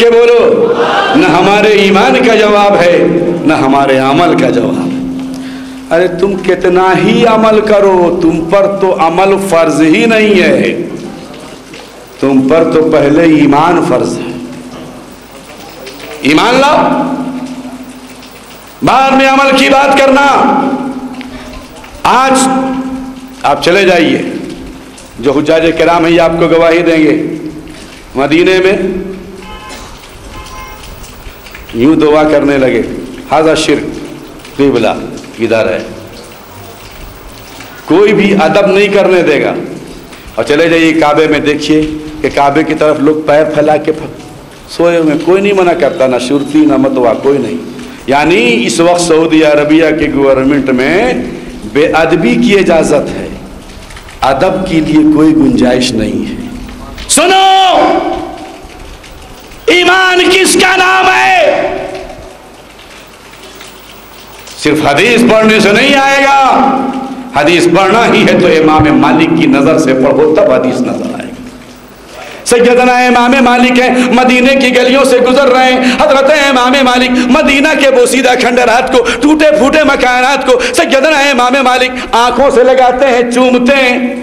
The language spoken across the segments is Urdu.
کے بولو، نہ ہمارے ایمان کا جواب ہے نہ ہمارے عمل کا جواب. ارے تم کتنا ہی عمل کرو، تم پر تو عمل فرض ہی نہیں ہے، تم پر تو پہلے ایمان فرض ہے. ایمان لاؤ، بعد میں عمل کی بات کرنا. آج آپ چلے جائیے، جو حجاج کرام ہیں یہ آپ کو گواہی دیں گے، مدینے میں یوں دعا کرنے لگے، ھذا شرک قبلہ ادھر ہے، کوئی بھی ادب نہیں کرنے دے گا. اور چلے جائیے کعبے میں، دیکھیے کہ کعبے کی طرف لوگ پیر پھیلا کے سوئے ہوئے، کوئی نہیں منع کرتا، نہ شرطی نہ متوا، کوئی نہیں. یعنی اس وقت سعودی عربیہ کے گورنمنٹ میں بے ادبی کی اجازت ہے، ادب کے لیے کوئی گنجائش نہیں ہے. سنو، ایمان کس کا نام ہے؟ صرف حدیث پڑھنے سے نہیں آئے گا. حدیث پڑھنا ہی ہے تو امام مالک کی نظر سے پڑھو، تب حدیث نظر آئے گا. سیدنا امام مالک ہیں، مدینے کی گلیوں سے گزر رہے ہیں. حضرت امام مالک مدینہ کے بوسیدہ کھنڈرات کو، ٹوٹے پھوٹے مکانات کو سیدنا امام مالک آنکھوں سے لگاتے ہیں، چومتے ہیں.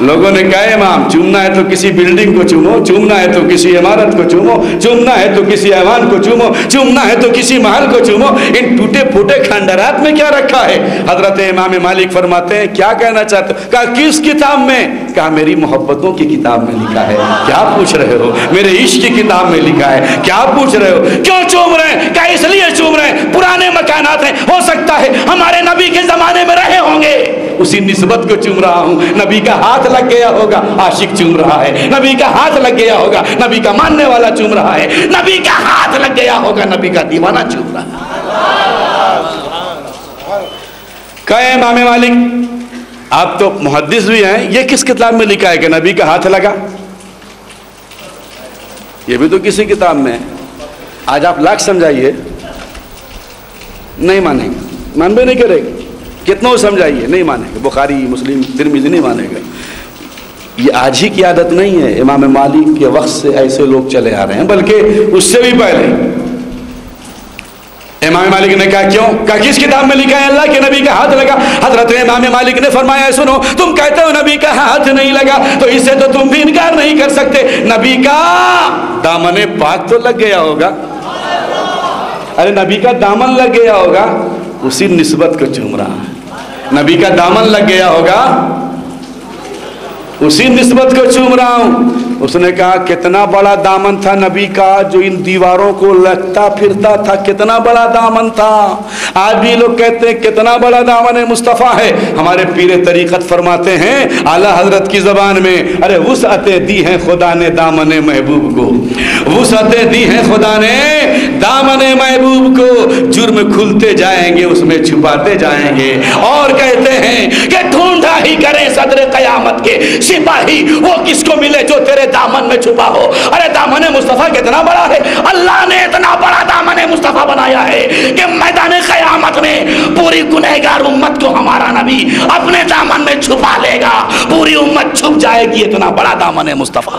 لوگوں نے کہا امام چومنا ہے تو کسی بلڈنگ کو چومو، چومنا ہے تو کسی عمارت کو چومو، چومنا ہے تو کسی ایوان کو چومو، چومنا ہے تو کسی محل کو چومو، ان ٹوٹے پھوٹے کھنڈرات میں کیا رکھا ہے؟ حضرت امام مالک فرماتے ہیں کیا کہنا چاہتے ہو؟ کہا کس کتاب میں؟ کہا میری محبتوں کی کتاب میں لکھا ہے. کیا پوچھ رہے ہو؟ میرے عشق کی کتاب میں لکھا ہے. کیا پوچھ رہے ہو؟ کیوں چوم رہے ہیں؟ کہا اس لیے چوم رہے ہیں، پرانے مکانات ہیں، ہو سکتا ہے ہمارے نبی کے زمانے میں رہے ہوں گے، اسی نسبت کو چوم رہا ہوں. نبی کا ہاتھ لگ گیا ہوگا، عاشق چوم رہا ہے. نبی کا ہاتھ لگ گیا ہوگا، نبی کا ماننے والا چوم رہا ہے. نبی کا ہاتھ لگ گیا ہوگا، نبی کا دیوانہ چوم رہا ہے. کہے امام مالک آپ تو محدث بھی ہیں، یہ کس کتاب میں لکھا ہے کہ نبی کا ہاتھ لگا؟ یہ بھی تو کسی کتاب میں ہے. آج آپ لاکھ سمجھائیے نہیں مانیں گے، مان بھی نہیں کرے گا. کتنا سمجھائیے نہیں مانیں گے. بخاری مسلم ترمذی نہیں مانے گا. یہ آج ہی کی عادت نہیں ہے، امام مالک کے وقت سے ایسے لوگ چلے آ رہے ہیں، بلکہ اس سے بھی پہلے. امام مالک نے کہا کیوں؟ کہا کس کتاب میں لکھا ہے اللہ کے نبی کا ہاتھ لگا؟ حضرت امام مالک نے فرمایا سنو، تم کہتے ہو نبی کا ہاتھ نہیں لگا تو اس سے تو تم بھی انکار نہیں کر سکتے، نبی کا دامن پاک تو لگ گیا ہوگا. ارے نبی کا دامن لگ گیا ہوگا، اسی نسبت کو چوم رہا ہے. نبی کا دامن لگ گیا ہوگا، اسی نسبت کو چوم رہا ہوں. اس نے کہا کتنا بڑا دامن تھا نبی کا جو ان دیواروں کو لگتا پھرتا تھا، کتنا بڑا دامن تھا. آج بھی لوگ کہتے ہیں کتنا بڑا دامن مصطفیٰ ہے. ہمارے پیر طریقت فرماتے ہیں اعلیٰ حضرت کی زبان میں، ارے وسعتیں دی ہیں خدا نے دامن محبوب کو، وسعتیں دی ہیں خدا نے دامن محبوب کو. جرم کھلتے جائیں گے اس میں چھپاتے جائیں گے، اور کہتے ہیں کہ ڈھونڈا ہی کریں صدر قیامت کے سپاہی وہ کس کو ملے جو تیرے دامن میں چھپا ہو. ارے دامن مصطفیٰ کتنا بڑا ہے، اللہ نے اتنا بڑا دامن مصطفیٰ بنایا ہے کہ میدان قیامت میں پوری گنہگار امت کو ہمارا نبی اپنے دامن میں چھپا لے گا، پوری امت چھپ جائے گی، اتنا بڑا دامن مصطفیٰ.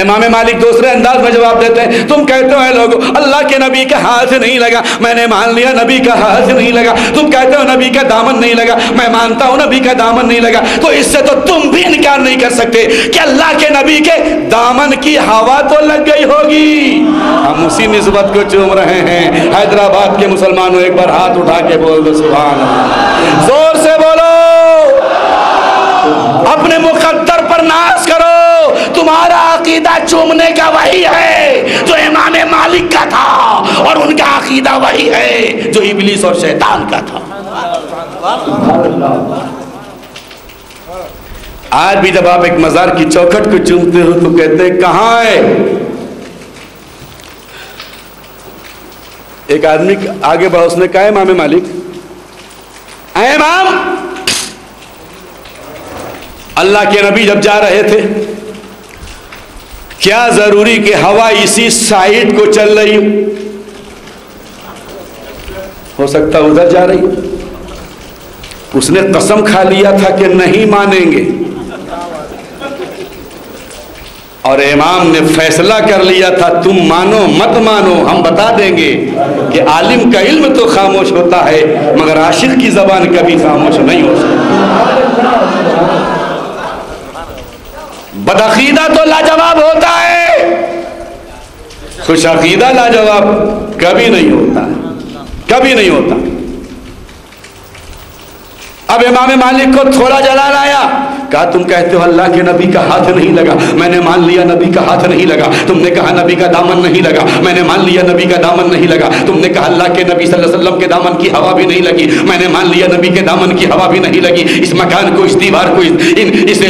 امام مالک دوسرے انداز میں جواب دیتے ہیں تم کہتے ہو لوگو اللہ کے نبی کا ہاتھ نہیں لگا، میں نے مان لیا نبی کا ہاتھ نہیں لگا. تم کہتے ہو نبی کا دامن نہیں لگا، میں مانتا ہوں نبی کا دامن نہیں لگا. تو اس سے تو تم بھی انکار نہیں کر سکتے کہ اللہ کے نبی کے دامن کی ہوا تو لگ گئی ہوگی. ہم اسی نسبت کو چوم رہے ہیں. حیدرآباد کے مسلمانوں ایک بار ہاتھ اٹھا کے بول دو سبحان اللہ، زور سے بولو، اپنے مقدر پر ناز کرو. تمہارا عقیدہ چومنے کا وہی ہے جو امام مالک کا تھا، اور ان کا عقیدہ وہی ہے جو ابلیس اور شیطان کا تھا. آج بھی جب آپ ایک مزار کی چوکھٹ کو چومتے ہو تو کہتے ہیں کہاں ہے؟ ایک آدمی آگے بڑھا، اس نے کہا امام مالک، اے امام، اللہ کے نبی جب جا رہے تھے کیا ضروری کہ ہوا اسی سائٹ کو چل رہی ہو سکتا ادھر جا رہی. اس نے قسم کھا لیا تھا کہ نہیں مانیں گے. اور امام نے فیصلہ کر لیا تھا تم مانو مت مانو ہم بتا دیں گے کہ عالم کا علم تو خاموش ہوتا ہے مگر عاشق کی زبان کبھی خاموش نہیں ہو سکتی. بدعقیدہ تو لاجواب ہوتا ہے، خوش عقیدہ لاجواب کبھی نہیں ہوتا ہے، کبھی نہیں ہوتا. اب امام مالک کو تھوڑا جلال آیا، کہا تم کہتے ہو اللہ کے نبی کا ہاتھ نہیں لگا، میں نے مان لیا نبی کا ہاتھ نہیں لگا. تم نے کہا نبی کا دامن نہیں لگا، میں نے مان لیا نبی کا دامن نہیں لگا. تم نے کہا اللہ کے نبی صلی اللہ علیہ وسلم کے دامن کی ہوا بھی نہیں لگی، میں نے مان لیا نبی کے دامن کی ہوا بھی نہیں لگی. اس مکان کو، اس دیوار کو، اس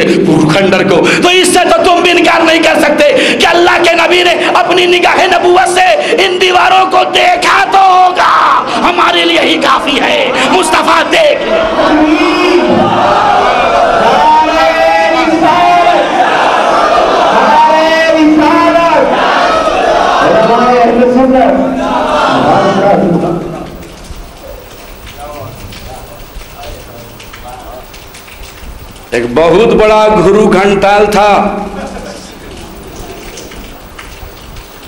کھنڈر کو، تو اس سے تو تم بھی انکار نہیں کر سکتے کہ اللہ کے نبی نے اپنی نگاہ نبوت سے ان دیواروں کو دیکھا تو ہوگا. ہمارے لیے ہی کافی ہے. مصطفیٰ دیکھ ایک بہت بڑا گھرو گھنٹال تھا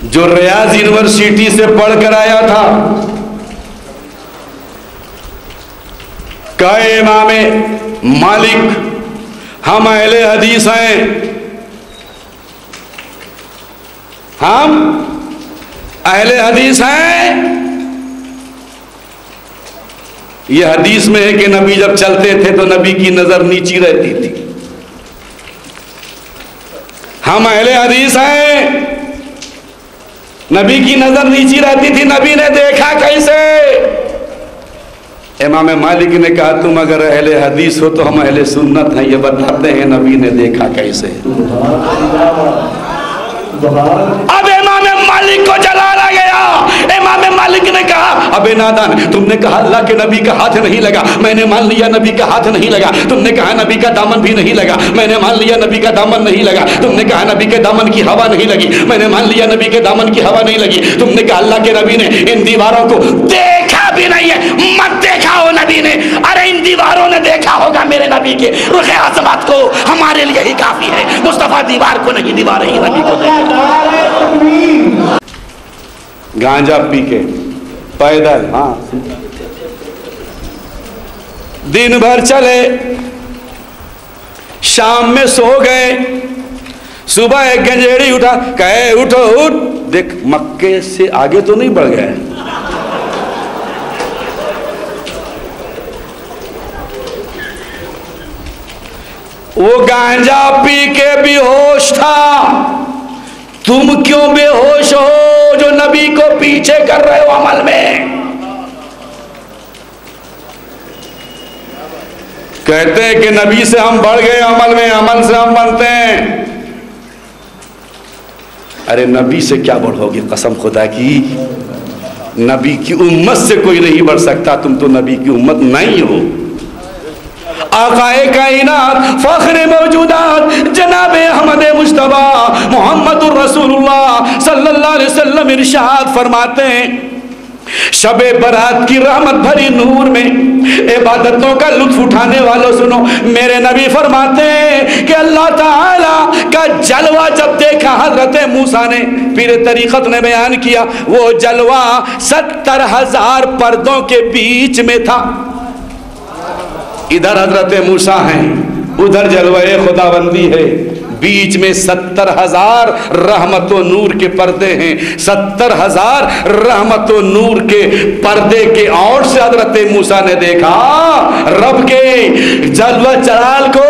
جو ریاض یونیورسٹی سے پڑھ کر آیا تھا. کہے امام مالک ہم اہل حدیث ہیں، ہم اہل حدیث ہیں. یہ حدیث میں ہے کہ نبی جب چلتے تھے تو نبی کی نظر نیچی رہتی تھی. ہم اہل حدیث ہیں، نبی کی نظر نیچی رہتی تھی. نبی نے دیکھا کیسے؟ امام مالک نے کہا تم اگر اہل حدیث ہو تو ہم اہل سنت ہیں، یہ بتاتے ہیں نبی نے دیکھا کیسے. اب امام مالک کو جلال آ گیا. امام مالک نے کہا ابے نادان، تم نے کہا اللہ کے نبی کا ہاتھ نہیں لگا، میں نے مان لیا نبی کا ہاتھ نہیں لگا. تم نے کہا نبی کا دامن بھی نہیں لگا، میں نے مان لیا نبی کا دامن نہیں لگا. تم نے کہا نبی کے دامن کی ہوا نہیں لگی، میں نے مان لیا نبی کے دامن کی ہوا نہیں لگی. تم نے کہا اللہ کے نبی نے ان دیواروں کو دیکھا بھی نہیں ہے، مت دیکھا ہو نبی نے. ارے ان دیواروں نے دیکھا ہوگا میرے نبی کے رخ عظمت کو، ہمارے لیے ہی کافی ہے. مصطفیٰ دیوار کو نہیں، دیواریں ہی نبی کو دیکھا. گانجا پی کے پیدل دن بھر چلے، شام میں سو گئے، صبح ایک گنجیڑی اٹھا، کہے اٹھو اٹھ، دیکھ مکے سے آگے تو نہیں بڑھ گئے. وہ گانجا پی کے بے ہوش تھا. تم کیوں بے ہوش ہو جو نبی کو پیچھے کر رہے ہو عمل میں؟ کہتے ہیں کہ نبی سے ہم بڑھ گئے عمل میں، عمل سے ہم بنتے ہیں. ارے نبی سے کیا بڑھو گے؟ قسم خدا کی، نبی کی امت سے کوئی نہیں بڑھ سکتا. تم تو نبی کی امت نہیں ہو. آقائے کائنات، فخر موجودات، جناب احمد مجتبیٰ محمد الرسول اللہ صلی اللہ علیہ وسلم ارشاد فرماتے ہیں شب برات کی رحمت بھری نور میں عبادتوں کا لطف اٹھانے والوں سنو، میرے نبی فرماتے ہیں کہ اللہ تعالی کا جلوہ جب دیکھا حضرت موسیٰ نے، پیر طریقت نے بیان کیا، وہ جلوہ 70,000 پردوں کے بیچ میں تھا. ادھر حضرت موسیٰ ہیں، ادھر جلوہ خداوندی ہے، بیچ میں 70,000 رحمت و نور کے پردے ہیں. 70,000 رحمت و نور کے پردے کے اور سے حضرت موسیٰ نے دیکھا رب کے جلوہ جلال کو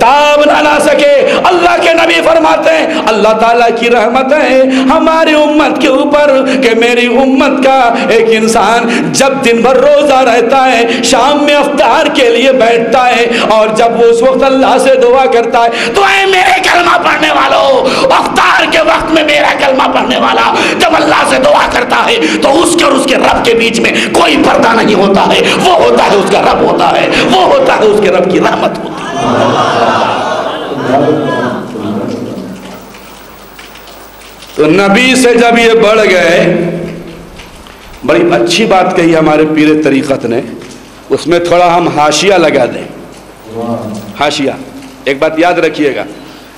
تاب نہ لا سکے. اللہ کے نبی فرماتے ہیں اللہ تعالیٰ کی رحمت ہے ہماری امت کے اوپر کہ میری امت کا ایک انسان جب دن بھر روزہ رہتا ہے، شام میں افطار کے لیے بیٹھتا ہے، اور جب وہ اس وقت اللہ سے دعا کرتا ہے تو اے میرے کلمہ پڑھنے والوں، افطار کے وقت میں میرا کلمہ پڑھنے والا جب اللہ سے دعا کرتا ہے تو اس کے اور اس کے رب کے بیچ میں کوئی پردہ نہیں ہوتا ہے. وہ ہوتا ہے اس کا رب ہوتا ہے، وہ ہوتا ہے اس کے رب کی رحمت ہوتی ہے. تو نبی سے جب یہ بڑھ گئے، بڑی اچھی بات کہی ہمارے پیر طریقت نے، اس میں تھوڑا ہم حاشیہ لگا دیں. حاشیہ ایک بات یاد رکھیے گا،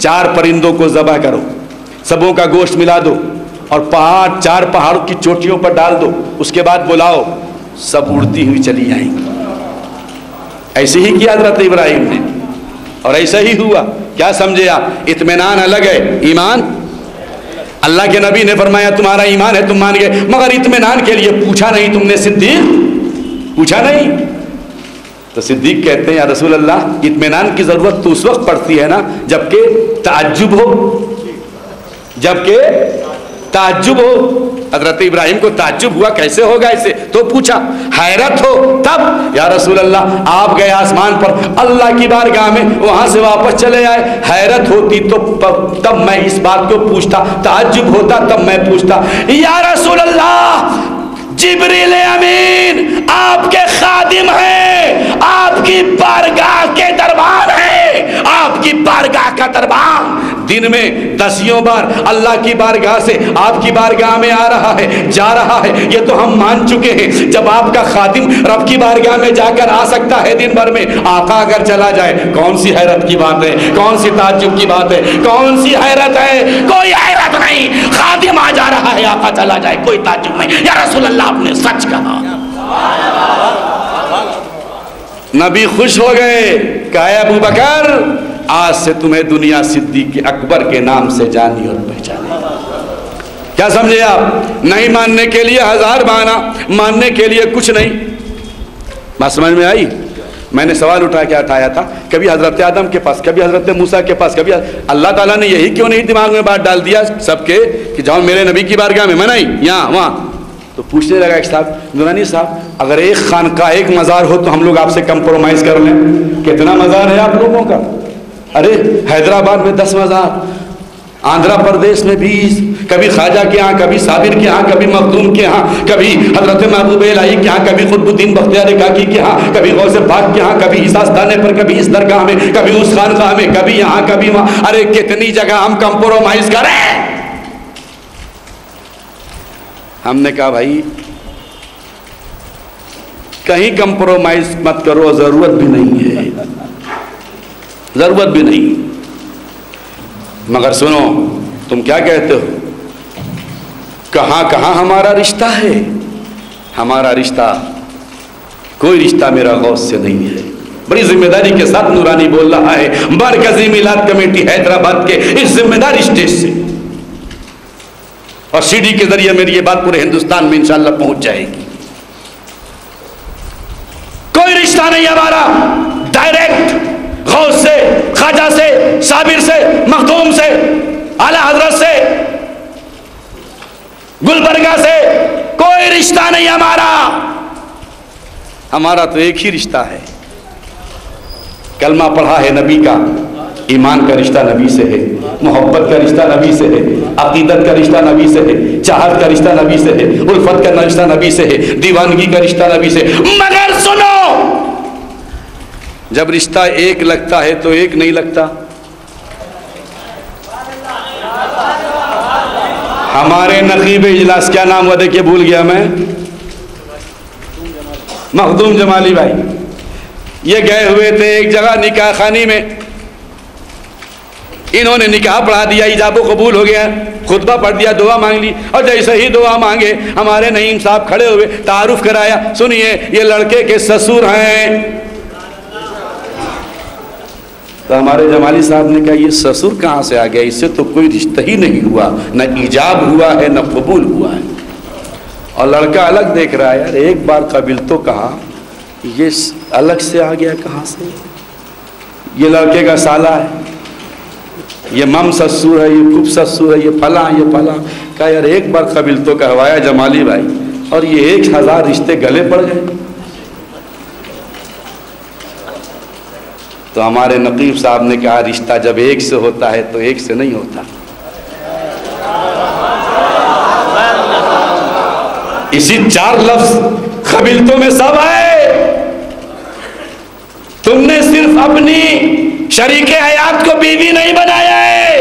4 پرندوں کو ذبح کرو، سبوں کا گوشت ملا دو اور 4 پہاڑوں کی چوٹیوں پر ڈال دو، اس کے بعد بلاؤ، سب اڑتی ہوئی چلی آئیں گی۔ ایسے ہی کیا حضرت ابراہیم نے، اور ایسا ہی ہوا۔ کیا سمجھے آپ؟ اطمینان الگ ہے، ایمان۔ اللہ کے نبی نے فرمایا تمہارا ایمان ہے، تم مان گئے، مگر اطمینان کے لیے پوچھا نہیں تم نے، صدیق پوچھا نہیں۔ تو صدیق کہتے ہیں یا رسول اللہ، اطمینان کی ضرورت تو اس وقت پڑتی ہے نا جبکہ تعجب ہو، جبکہ تعجب ہو۔ حضرت ابراہیم کو تعجب ہوا، کیسے ہوگا اسے؟ تو پوچھا۔ حیرت ہو تب یا رسول اللہ آپ گئے آسمان پر اللہ کی بارگاہ میں، وہاں سے واپس چلے آئے، حیرت ہوتی تو تب میں اس بات کو پوچھتا، تعجب ہوتا تب میں پوچھتا یا رسول اللہ جبریل امین آپ کے خادم ہیں، آپ کی بارگاہ کے دربار ہیں، آپ کی بارگاہ کا دربار دن میں 10 بار اللہ کی بارگاہ سے آپ کی بارگاہ میں آ رہا ہے، جا رہا ہے، یہ تو ہم مان چکے ہیں۔ جب آپ کا خادم رب کی بارگاہ میں جا کر آ سکتا ہے دن بھر میں، آقا اگر چلا جائے کون سی حیرت کی بات ہے، کون سی تعجب کی بات ہے، کون سی حیرت ہے؟ کوئی حیرت نہیں، خادم آ جا رہا ہے، آقا چلا جائے کوئی تعجب نہیں۔ یا رسول اللہ آپ نے سچ کہا۔ نبی خوش ہو گئے، کہا ابو بکر آج سے تمہیں دنیا صدیق اکبر کے نام سے جانی اور پہچانے۔ کیا سمجھے آپ؟ نہیں ماننے کے لیے 1000 بہانہ، ماننے کے لیے کچھ نہیں۔ بات سمجھ میں آئی؟ میں نے سوال اٹھایا تھا، کبھی حضرت آدم کے پاس، کبھی حضرت موسیٰ کے پاس، کبھی اللہ تعالیٰ نے یہی کیوں نہیں دماغ میں بات ڈال دیا سب کے کہ جاؤ میرے نبی کی بارگاہ میں، نہیں یہاں وہاں؟ تو پوچھنے لگا ایک صاحب، نورانی صاحب اگر ایک خانقاہ ایک مزار ہو تو ہم لوگ آپ سے کمپرومائز کر لیں، کتنا مزار ہے آپ لوگوں کا؟ ارے حیدرآباد میں 10 مزار، آندھرا پردیش میں 20، کبھی خواجہ کے ہاں، کبھی صابر کے ہاں، کبھی مخدوم کے ہاں، کبھی حضرت محبوب الہی کے ہاں، کبھی قطب الدین بختیار کاکی کے ہاں، کبھی غوث پاک کے ہاں، کبھی اس آستانے پر، کبھی اس درگاہ میں، کبھی اس خانقاہ میں، کبھی یہاں کبھی وہاں۔ ارے کتنی جگہ ہم کمپرومائز کریں؟ ہم نے کہا بھائی کہیں کمپرومائز مت کرو، ضرورت بھی نہیں ہے، ضرورت بھی نہیں۔ مگر سنو، تم کیا کہتے ہو؟ کہاں کہاں ہمارا رشتہ ہے؟ ہمارا رشتہ، کوئی رشتہ میرا غوث سے نہیں ہے۔ بڑی ذمہ داری کے ساتھ نورانی بول رہا ہے، مرکزی میلاد کمیٹی حیدرآباد کے اس ذمہ دار اسٹیج سے، اور سی ڈی کے ذریعے میری یہ بات پورے ہندوستان میں انشاءاللہ پہنچ جائے گی۔ کوئی رشتہ نہیں ہمارا ڈائریکٹ غوث سے، خواجہ سے، صابر سے، مخدوم سے، اعلیٰ حضرت سے، گلبرگہ سے، کوئی رشتہ نہیں ہمارا۔ ہمارا تو ایک ہی رشتہ ہے، کلمہ پڑھا ہے نبی کا، ایمان کا رشتہ نبی سے ہے، محبت کا رشتہ نبی سے ہے، عقیدت کا رشتہ نبی سے ہے، چاہت کا رشتہ نبی سے ہے، الفت کا رشتہ نبی سے ہے، دیوانگی کا رشتہ نبی سے۔ مگر سنو، جب رشتہ ایک لگتا ہے تو ایک نہیں لگتا۔ ہمارے نقیب اجلاس کیا نام ہوا دیکھیے، بھول گیا میں، مخدوم جمالی بھائی، یہ گئے ہوئے تھے ایک جگہ نکاح خانی میں، انہوں نے نکاح پڑھا دیا، ایجاب و قبول ہو گیا، خطبہ پڑھ دیا، دعا مانگ لی، اور جیسے ہی دعا مانگے ہمارے نعیم صاحب کھڑے ہوئے، تعارف کرایا، سنیے یہ لڑکے کے سسر ہیں۔ تو ہمارے جمالی صاحب نے کہا یہ سسر کہاں سے آ گیا، اس سے تو کوئی رشتہ ہی نہیں ہوا، نہ ایجاب ہوا ہے نہ قبول ہوا ہے۔ اور لڑکا الگ دیکھ رہا ہے، یار ایک بار قبل تو کہا، یہ الگ سے آ گیا کہاں سے؟ یہ لڑکے کا سالہ ہے، یہ مم سسر ہے، یہ پھوپ سسر ہے، یہ پھلاں یہ پھلاں۔ کہا یار ایک بار قبل تو کہوایا جمالی بھائی، اور یہ 1000 رشتے گلے پڑ گئے۔ تو ہمارے نقیب صاحب نے کہا رشتہ جب ایک سے ہوتا ہے تو ایک سے نہیں ہوتا۔ اسی 4 لفظ قبیلتوں میں سب ہے۔ تم نے صرف اپنی شریک حیات کو بیوی نہیں بنایا ہے،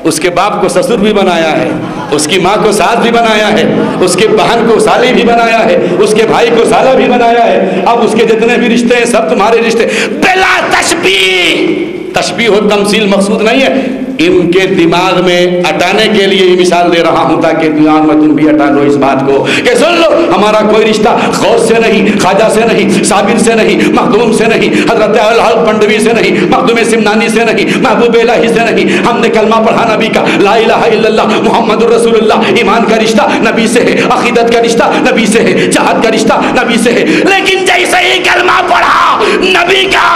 اس کے باپ کو سسر بھی بنایا ہے، اس کی ماں کو ساس بھی بنایا ہے، اس کے بہن کو سالی بھی بنایا ہے، اس کے بھائی کو سالہ بھی بنایا ہے۔ اب اس کے جتنے بھی رشتے ہیں سب تمہارے رشتے، بلا تشبیہ۔ تشبیہ و تمثیل مقصود نہیں ہے، ان کے دماغ میں اٹانے کے لیے یہ مثال دے رہا ہوں تاکہ دماغ میں تم بھی اٹا لو اس بات کو کہ سن لو ہمارا کوئی رشتہ غوث سے نہیں، خواجہ سے نہیں، صابر سے نہیں، مخدوم سے نہیں، حضرت الحق پنڈوی سے نہیں، مخدوم سمنانی سے نہیں، محبوب الہی سے نہیں. ہم نے کلمہ پڑھا نبی کا، لا الہ الا اللہ محمد رسول اللہ. ایمان کا رشتہ نبی سے ہے، عقیدت کا رشتہ نبی سے ہے، جہاد کا رشتہ نبی سے ہے. لیکن جیسے ہی کلمہ پڑھا نبی کا،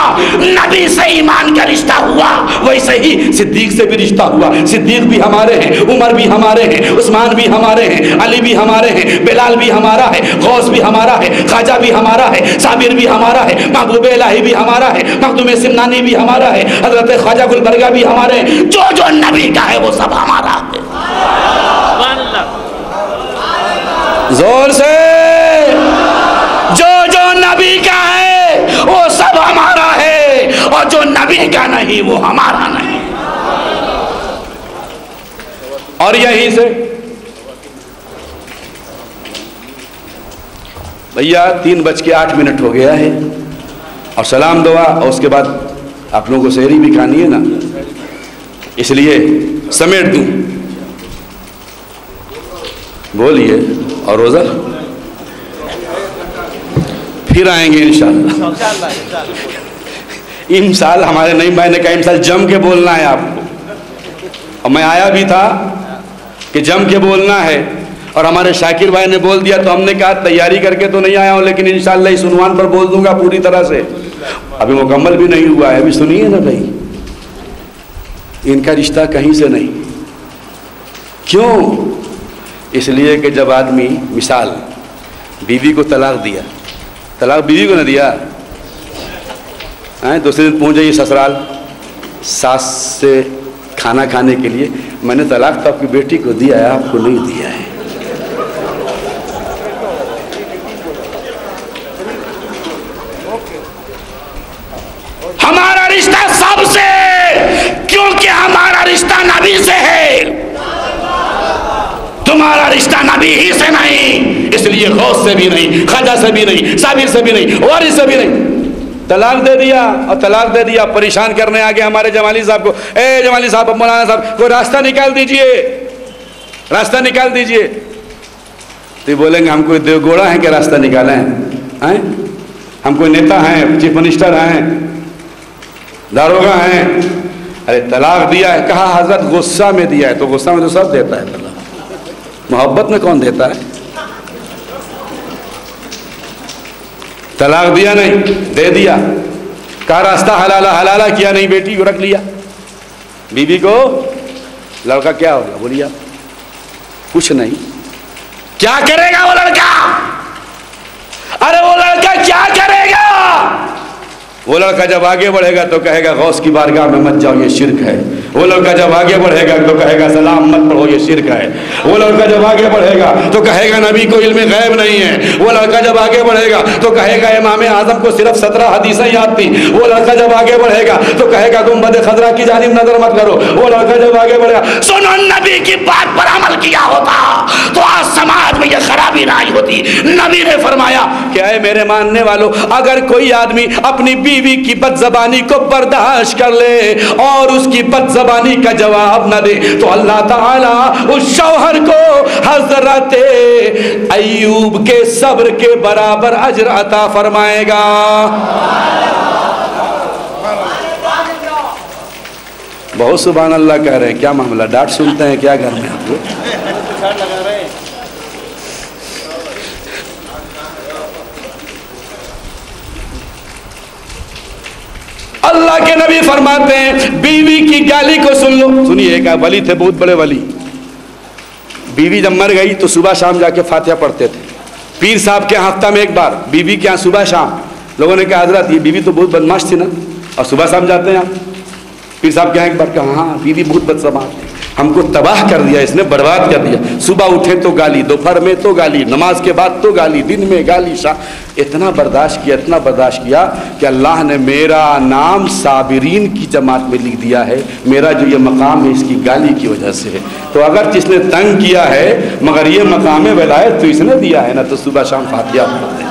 نبی سے ایمان کا رشتہ ہوا، ویسے ہی صدیق سے بھی رشتہ ہوا. صدیق بھی ہمارے ہیں، عمر بھی ہمارے ہیں، عثمان بھی ہمارے ہیں، علی بھی ہمارے ہیں، بلال بھی ہمارا ہے، غوث بھی ہمارا ہے، خواجہ بھی ہمارا ہے، صابر بھی ہمارا ہے، محبوب الہی بھی ہمارا ہے، مخدوم سمنانی بھی ہمارا ہے، حضرت خواجہ گلبرگہ بھی ہمارے ہیں. جو نبی کا ہے وہ سب ہمارا ہے. زور سے جو نبی کا ہے وہ سب ہمارا ہے، اور جو نبی کا نہیں وہ ہمارا نہیں. اور یہیں سے بھیا 3:08 ہو گیا ہے اور سلام دعا، اور اس کے بعد آپ لوگوں کو سحری بھی کھانی ہے نا، اس لیے سمیٹ دوں. بولیے. اور روزہ پھر آئیں گے انشاءاللہ. امسال ہمارے نہیں، میں نے کہا امسال جم کے بولنا ہے آپ کو، اور میں آیا بھی تھا کہ جم کے بولنا ہے، اور ہمارے شاکر بھائی نے بول دیا تو ہم نے کہا تیاری کر کے تو نہیں آیا ہوں، لیکن انشاءاللہ اس عنوان پر بول دوں گا پوری طرح سے. ابھی مکمل بھی نہیں ہوا ہے، ابھی سنیے نا بھائی. ان کا رشتہ کہیں سے نہیں. کیوں؟ اس لیے کہ جب آدمی مثال بیوی کو طلاق دیا، طلاق بیوی کو نہ دیا، دوسرے دن پہنچ جائیے سسرال ساس سے کھانا کھانے کے لیے، میں نے طلاق تو آپ کی بیٹی کو دیا ہے، آپ کو نہیں دیا ہے. ہمارا رشتہ سب سے، کیونکہ ہمارا رشتہ نبی سے ہے. تمہارا رشتہ نبی ہی سے نہیں، اس لیے غوث سے بھی نہیں، خواجہ سے بھی نہیں، صابر سے بھی نہیں، وارث سے بھی نہیں. طلاق دے دیا، اور طلاق دے دیا پریشان کرنے آگے ہمارے جمالی صاحب کو. اے جمالی صاحب، مولانا صاحب، کوئی راستہ نکال دیجئے، راستہ نکال دیجئے. تو یہ بولیں گے ہم کوئی دیو گوڑا ہیں کہ راستہ نکالیں ہیں؟ ہم کوئی نیتا ہیں، چیف منسٹر ہیں، داروغہ ہیں؟ ارے طلاق دیا ہے، کہا حضرت غصہ میں دیا ہے. تو غصہ میں تو سب دیتا ہے طلاق، محبت میں کون دیتا ہے؟ طلاق دیا نہیں، دے دیا. کہا راستہ حلالہ، حلالہ کیا نہیں، بیٹی کو رکھ لیا. بیوی کو لڑکا کیا ہوگا بولیے آپ؟ کچھ نہیں. کیا کرے گا وہ لڑکا؟ ارے وہ لڑکا کیا کرے گا؟ وہ لڑکا جب آگے بڑھے گا تو کہے گا غوث کی بارگاہ میں مت جاؤ، یہ شرک ہے. وہ لڑکا جب آگے بڑھے گا تو کہے گا سلام مت پڑھو، یہ شرک ہے. وہ لڑکا جب آگے بڑھے گا تو کہے گا نبی کو علم غیب نہیں ہے. وہ لڑکا جب آگے بڑھے گا تو کہے گا امام اعظم کو صرف 17 حدیثیں یاد تھی. وہ لڑکا جب آگے بڑھے گا تو کہے گا گنبد خضرا کی جانب نظر مت کرو. وہ لڑکا جب آگے بڑھے گا، سنو نبی کی بات پر عمل کیا ہوتا تو آج سماج میں یہ خرابی نہ آئی ہوتی. نبی نے فرمایا کہ اے میرے ماننے والو، اگر کوئی آدمی اپنی بیوی کی بد زبانی کو برداشت کر لے اور اس کی بد زبانی کا جواب نہ دے تو اللہ تعالیٰ اس شوہر کو حضرت ایوب کے صبر کے برابر اجر عطا فرمائے گا. بہت سبحان اللہ کہہ رہے ہیں. کیا معاملہ، ڈانٹ سنتے ہیں کیا گھر میں آپ کو؟ اللہ کے نبی فرماتے ہیں بیوی کی گالی کو سن لو. سنیے، ایک ولی تھے بہت بڑے ولی، بیوی جب مر گئی تو صبح شام جا کے فاتحہ پڑھتے تھے. پیر صاحب کے ہفتہ میں ایک بار بیوی کے یہاں صبح شام. لوگوں نے کہا حضرت یہ بیوی تو بہت بدماش تھی نا، اور صبح شام جاتے ہیں آپ؟ پیر صاحب کے یہاں ایک بار کہا ہاں بیوی بہت بدزبان تھی، ہم کو تباہ کر دیا، اس نے برباد کر دیا. صبح اٹھے تو گالی، دوپہر میں تو گالی، نماز کے بعد تو گالی، دن میں گالی، اتنا برداشت کیا، اتنا برداشت کیا کہ اللہ نے میرا نام صابرین کی جماعت میں لکھ دیا ہے. میرا جو یہ مقام ہے اس کی گالی کی وجہ سے ہے. تو اگر جس نے تنگ کیا ہے مگر یہ مقام ولایت تو اس نے دیا ہے نا، تو صبح شام فاتحہ پڑھتے ہیں.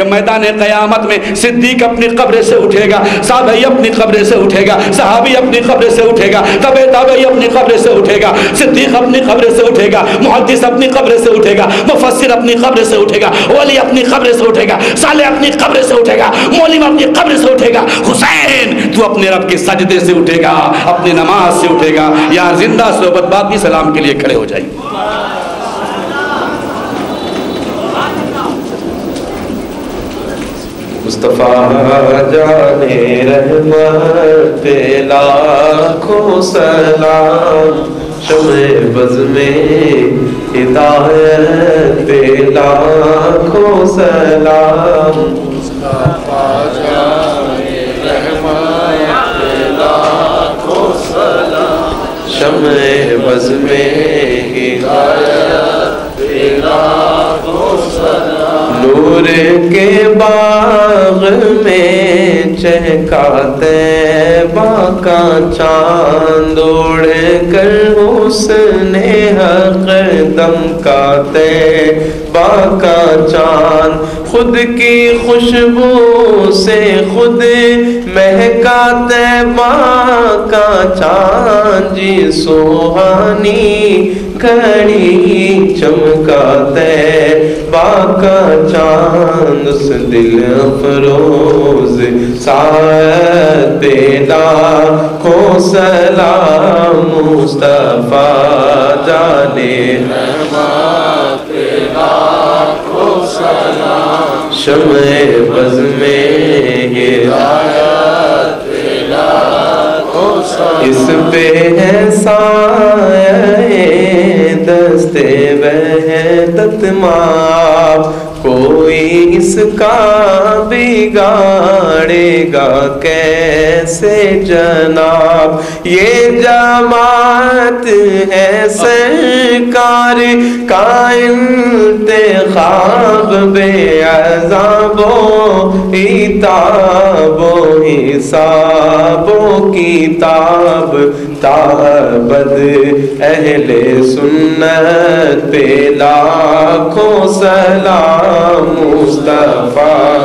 کہ میدان قیامت میں صدیق اپنی قبر سے اٹھے گا، صحابی اپنی قبر سے اٹھے گا، صحابی اپنی قبر سے اٹھے گا، تابعی اپنی قبر سے اٹھے گا، صدیق اپنی قبر سے اٹھے گا، محدث اپنی قبر سے اٹھے گا، مفسر اپنی قبر سے اٹھے گا، ولی اپنی قبر سے اٹھے گا، صالح اپنی قبر سے اٹھے گا، مولم اپنی قبر سے اٹھے گا، حسین تو اپنے رب کے سجدے سے اٹھے گا، اپنی نماز سے اٹھے گا۔ یہاں زندہ صحبت باقی سلام کے لیے کھڑے ہو جائیں۔ مصطفیٰ جانے رحمت لاکھوں سلام، شمع بز میں ہدایت لاکھوں سلام، مصطفیٰ جانے رحمت لاکھوں سلام، شمع بز میں ہدایت لاکھوں سلام، نور کے باغ میں چہکاتے باقا چاند، اڑ کر حسن حق دمکاتے باقا چاند، خود کی خوشبو سے خود مہکاتے باقا چاند، جی سوہانی گھڑی چمکاتے باقا چاند، اس دل افروز ساعت لاکھوں سلام، مصطفیٰ جانے رحمت لاکھوں سلام، شمع بز میں ہدایت لاکھوں سلام، اس پہ ہے سایہ دست وحدت ماں، کوئی اس کا بگاڑے گا کیسے جناب، یہ جماعت ہے سرکار کا انتخاب، بے عذاب و عتاب و حساب و کتاب، تابد اہل سنت پہ لاکھوں سلام، مصطفیٰ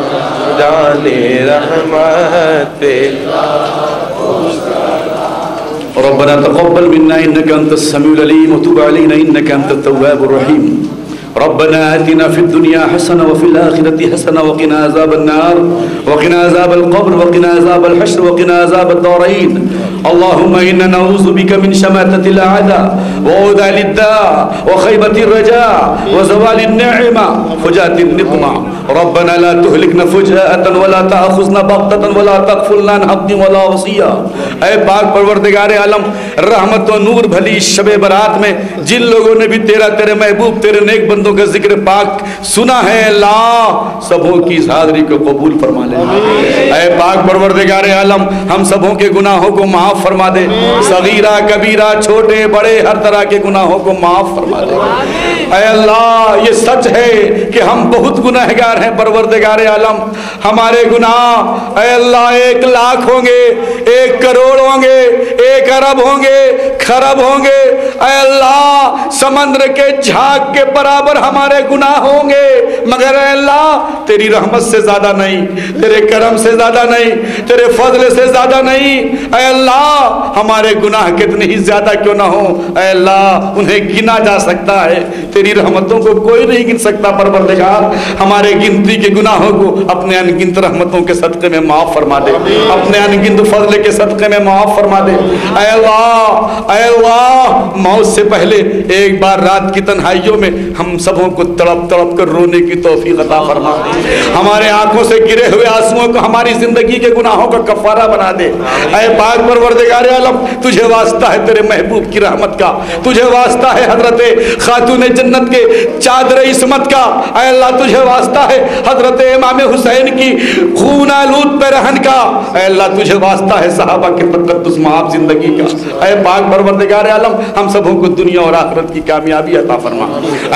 جانے رحمت پہ لاکھوں سلام۔ ربنا تقبل منا انك انت السميع العليم وتب علينا انك انت التواب الرحيم۔ ربنا آتنا في الدنيا حسنة وفي الآخرة حسنة وقنا عذاب النار وقنا عذاب القبر وقنا عذاب الحشر وقنا عذاب الدارين۔ اللهم إنا نعوذ بك من شماتة الأعداء وعدال الداء وخيبة الرجاء وزوال النعمة فجاءة النقمة۔ ربنا لا تهلكنا فجاءة ولا تأخذنا بغتة ولا تغفلنا عن حق ولا وصية۔ اے پاک پروردگار عالم، رحمت و نور بھلی شب برات میں جن لوگوں نے بھی تیرے محبوب تیرے نیک بندوں کا ذکر پاک سنا ہے، اللہ سبوں کی حاضری کو قبول فرما لے۔ اے پاک پروردگار عالم، ہم سبوں کے گناہوں کو معاف فرما دے، صغیرہ کبیرہ چھوٹے بڑے ہر طرح کے گناہوں کو معاف فرما دے۔ اے اللہ یہ سچ ہے کہ ہم بہت گناہگار ہیں پروردگار عالم، ہمارے گناہ اے اللہ 1,00,000 ہوں گے، 1 کروڑ ہوں گے، 1 ارب ہوں گے، خرب ہوں گے، اے اللہ سمندر کے جھاگ کے برابر ہمارے گناہ ہوں گے، مگر اے اللہ تیری رحمت سے زیادہ نہیں، تیرے کرم سے زیادہ نہیں، تیرے فضل سے زیادہ نہیں۔ اے اللہ ہمارے گناہ کتنے ہی زیادہ کیوں نہ ہوں، اے اللہ انہیں گنا جا سکتا ہے، تیری رحمتوں کو کوئی نہیں گن سکتا پروردگار۔ ہمارے گنتی کے گناہوں کو اپنے انگنت رحمتوں کے صدقے میں معاف فرما دے، اپنے انگنت فضل کے صدقے میں معاف فرما دے۔ اے اللہ موت سے پہلے ایک بار رات کی تنہائیوں میں ہم سبوں کو تڑپ تڑپ کر رونے کی توفیق عطا فرما دے، ہمارے آنکھوں سے گرے ہوئے آنسوؤں کو ہماری زندگی کے گناہوں کا کفارہ بنا دے۔ اے پاک پروردگار عالم تجھے واسطہ ہے تیرے محبوب کی رحمت کا، تجھے واسطہ ہے حضرت خاتون جنت کے چادر عصمت کا، اے اللہ تجھے واسطہ ہے حضرت امام حسین کی خون آلود پہ رہن کا، اے اللہ تجھے واسطہ ہے صحابہ کے تقدس معاف زندگی کا۔ اے پاک پروردگار عالم ہم سبوں کو دنیا اور آخرت کی کامیابی عطا فرما۔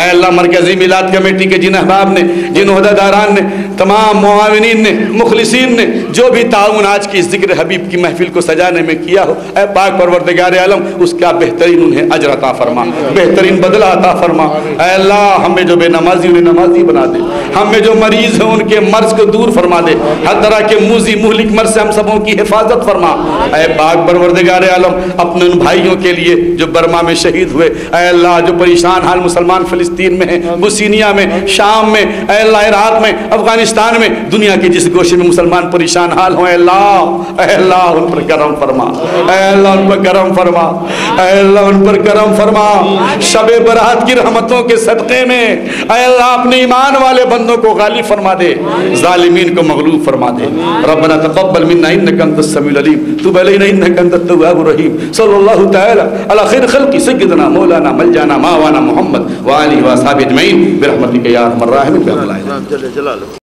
اے اللہ مرکزی میلاد کمیٹی کے جن احباب نے، جن عہدیداران نے، تمام معاونین نے، مخلصین نے جو بھی تعاون آج کی ذکر حبیب کی محفل کو سجانے میں کیا ہو، اے پاک پروردگار عالم اس کا بہترین انہیں اجر عطا فرما، بہترین بدلہ عطا فرما۔ اے اللہ ہمیں جو بے نمازی انہیں نمازی بنا دے، ہمیں جو مریض ہیں ان کے مرض کو دور فرما دے، ہر طرح کے موذی مہلک مرض سے ہم سبوں کی حفاظت فرما۔ اے پاک پروردگار عالم اپنے ان بھائیوں کے لیے جو برما میں شہید ہوئے، اے اللہ جو پریشان حال مسلمان فلسطین میں ہیں، بوسنیا میں، شام میں، اے اللہ عراق میں، افغانستان میں، دنیا کے جس گوشے میں مسلمان پریشان حال ہوں، اے اللہ ان پر کرم فرما، اے اللہ ان پر کرم فرما، اے اللہ ان پر کرم فرما۔ شب برات کی رحمتوں کے صدقے میں اے اللہ اپنے ایمان والے بندوں کو غالب فرما دے، ظالمین کو مغلوب فرما دے۔ ربنا تقبل منا انك انت السميع العليم تب علينا انك انت التواب الرحيم صلى الله تعالى على خير خلق سيدنا مولانا ملجانا ماوانا محمد وآله وصحبه اجمعين برحمتك يا ارحم الراحمين۔